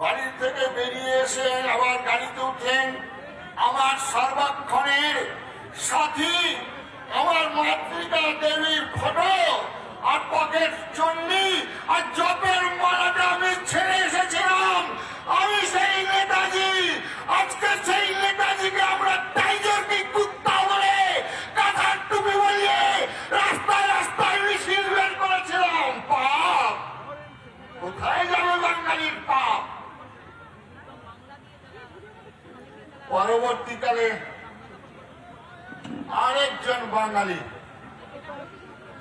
বাড়ি থেকে বেরিয়ে এসে আবার গাড়িতে উঠলেন। আমার সর্বক্ষণের সাথী আমার মাতৃকা দেবীর ফটো আর পকেট চন্ডী আর জপের মালাটা আমি ছেড়ে এসেছিলাম। আমি সেই নেতাজি, আজকে সেই নেতাজিকে আমরা টাইগার কি কুত্তা বলে কাঁথার টুপি বলিয়ে রাস্তায় রাস্তায় মিছিল বের করেছিলাম। পাপ কোথায় যাবে বাঙালির পাপ? পরবর্তীকালে আরেকজন বাঙালি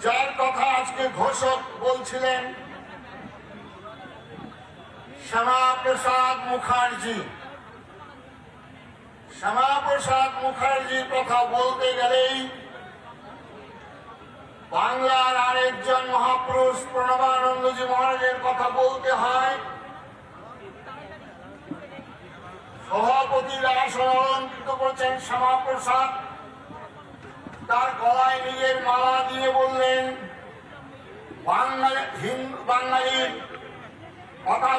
যার কথা আজকে ঘোষক বলছিলেন, শ্যামাপ্রসাদ মুখার্জি। শ্যামাপ্রসাদ মুখার্জির কথা বলতে গেলেই বাংলার আরেকজন মহাপুরুষ প্রণবানন্দজি মহারাজের কথা বলতে হয়। সভাপতির আসন অলঙ্কৃত করেছেন শ্যামাপ্রসাদ। তার গলায় নিজের মালা দিয়ে বললেন, বাঙালির কথা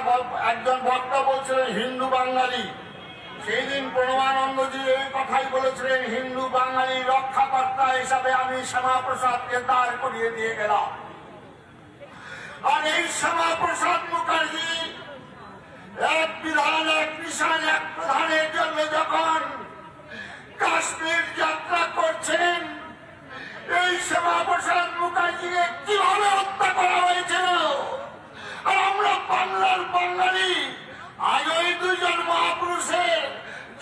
একজন বক্তা বলছিলেন হিন্দু বাঙালি। সেই দিন প্রণবানন্দজি এই কথাই বলেছিলেন, হিন্দু বাঙালি রক্ষাকর্তা হিসাবে আমি শ্যামাপ্রসাদকে দাঁড় করিয়ে দিয়ে গেলাম। আর এই শ্যামাপ্রসাদ মুখার্জি এক বিধান, এক কিষাণ, এক প্রধানের জন্য যখন কাশ্মীর যাত্রা করছেন, এই শ্যামাপ্রসাদ মুখার্জিকে কিভাবে হত্যা করা হয়েছিল। আর আমরা বাংলার বাঙালি আজ ওই দুজন মহাপুরুষের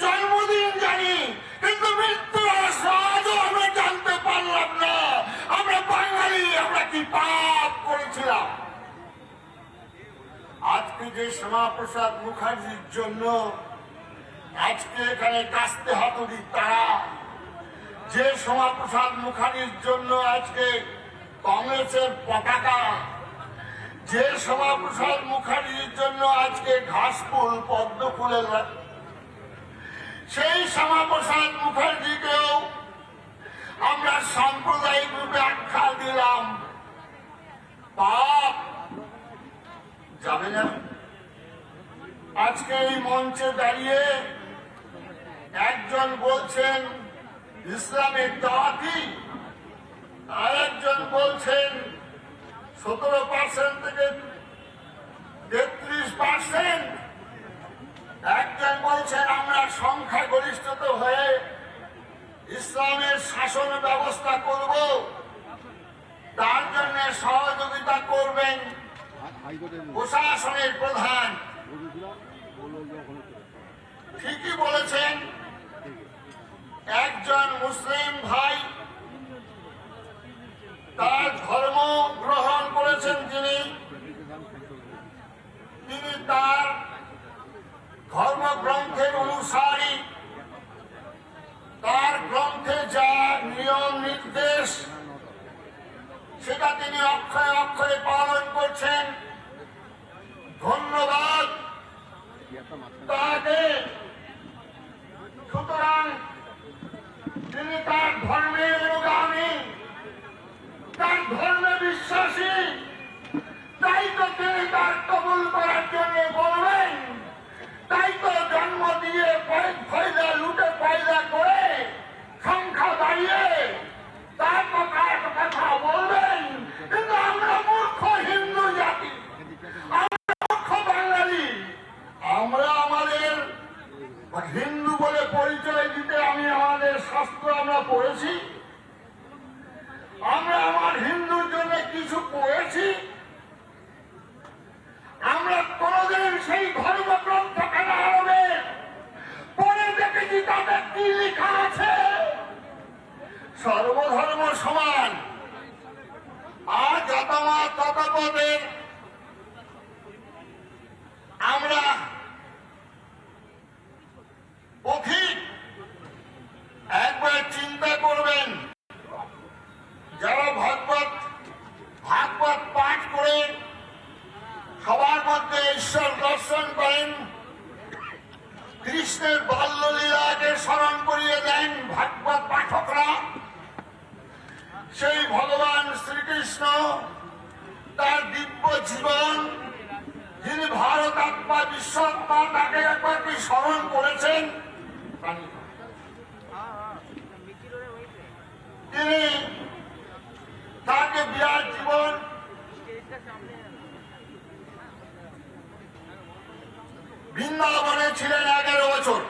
জন্মদিন জানি, কিন্তু মৃত্যুর আজও আমরা জানতে পারলাম না আমরা বাঙালি, আমরা কি পাপ করেছিলাম। আজকে যে শ্যামাপ্রসাদ মুখার্জির জন্য আজকে এখানে কাস্তে হাতুড়ি তারা, যে শ্যামাপ্রসাদ মুখার্জির জন্য আজকে কংগ্রেসের পতাকা, যে শ্যামাপ্রসাদ মুখার্জির জন্য আজকে ঘাসফুল পদ্ম ফুলের, সেই শ্যামাপ্রসাদ মুখার্জিকেও আমরা সাম্প্রদায়িক রূপে আখ্যা দিলাম। পাপ যাবে না। আজকে এই মঞ্চে দাঁড়িয়ে একজন বলছেন ইসলামের দাওয়াতি, আর একজন বলছেন 17% থেকে 33%, একজন বলছেন আমরা সংখ্যাগরিষ্ঠতা হয়ে ইসলামের শাসন ব্যবস্থা করব, তার জন্য সহযোগিতা করবেন প্রশাসনের প্রধান। ঠিকই বলেছেন, একজন মুসলিম ভাই তার ধর্ম গ্রহণ করেছেন, তিনি তার ধর্মগ্রন্থের অনুসারী, তার গ্রন্থে যা নিয়ম নির্দেশ সেটা তিনি অক্ষরে অক্ষরে পালন করছেন। ধন্যবাদ তাকে। সুতরাং তিনি তার ধর্মের অনুগামী, তার ধর্মে বিশ্বাসী, তাই তো তিনি তার কবুল করার জন্য বলবেন, তাই তো জন্ম দিয়ে ফয়দা লুটে পয়দা করে সংখ্যা বাড়িয়ে তার কথা বলবেন। কিন্তু আমরা মূর্খ হিন্দু জাতি, আমরা মূর্খ বাঙালি, আমরা আমাদের হিন্দু বলে পরিচয় দিতে আমাদের শাস্ত্র আমরা পড়েছি, আমরা আমার হিন্দুর জন্য কিছু পড়েছি, আমরা কোনদিন সেই ধর্মগ্রন্থ কেনা হবে পরে দেখেছি তাতে কি লেখা আছে, সর্বধর্ম সমান। আর যতমত ততপদের আমরা পথিক। একবার চিন্তা করবেন, যারা ভাগবত পাঠ করে সবার মধ্যে ঈশ্বর দর্শন করেন, কৃষ্ণের বাল্যলীলাকে স্মরণ করিয়ে দেন ভাগবত পাঠকরা, সেই ভগবান শ্রীকৃষ্ণ তার দিব্য জীবন, যিনি ভারত আত্মা বিশ্ব মা তাকে একবার কি স্মরণ করেছেন? তিনি তাকে বিরাট জীবন বৃন্দাবনে ছিলেন 11 বছর,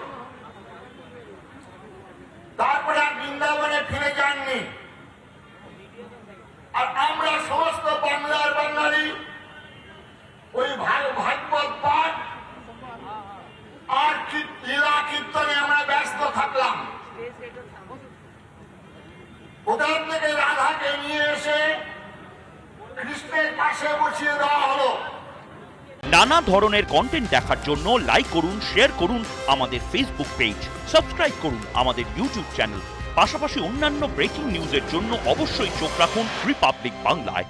তারপরে আর বৃন্দাবনে ফিরে যাননি। আর আমরা সমস্ত বাংলার বাঙালি ওই ভাগবত পাঠ আর লীলা কীর্তনে আমরা ব্যস্ত থাকলাম। ওদের থেকে রাধাকে নিয়ে এসে কৃষ্ণের পাশে বসিয়ে দেওয়া হলো। নানা ধরনের কন্টেন্ট দেখার জন্য লাইক করুন, শেয়ার করুন আমাদের ফেসবুক পেজ, সাবস্ক্রাইব করুন আমাদের ইউটিউব চ্যানেল। পাশাপাশি অন্যান্য ব্রেকিং নিউজের জন্য অবশ্যই চোখ রাখুন রিপাবলিক বাংলায়।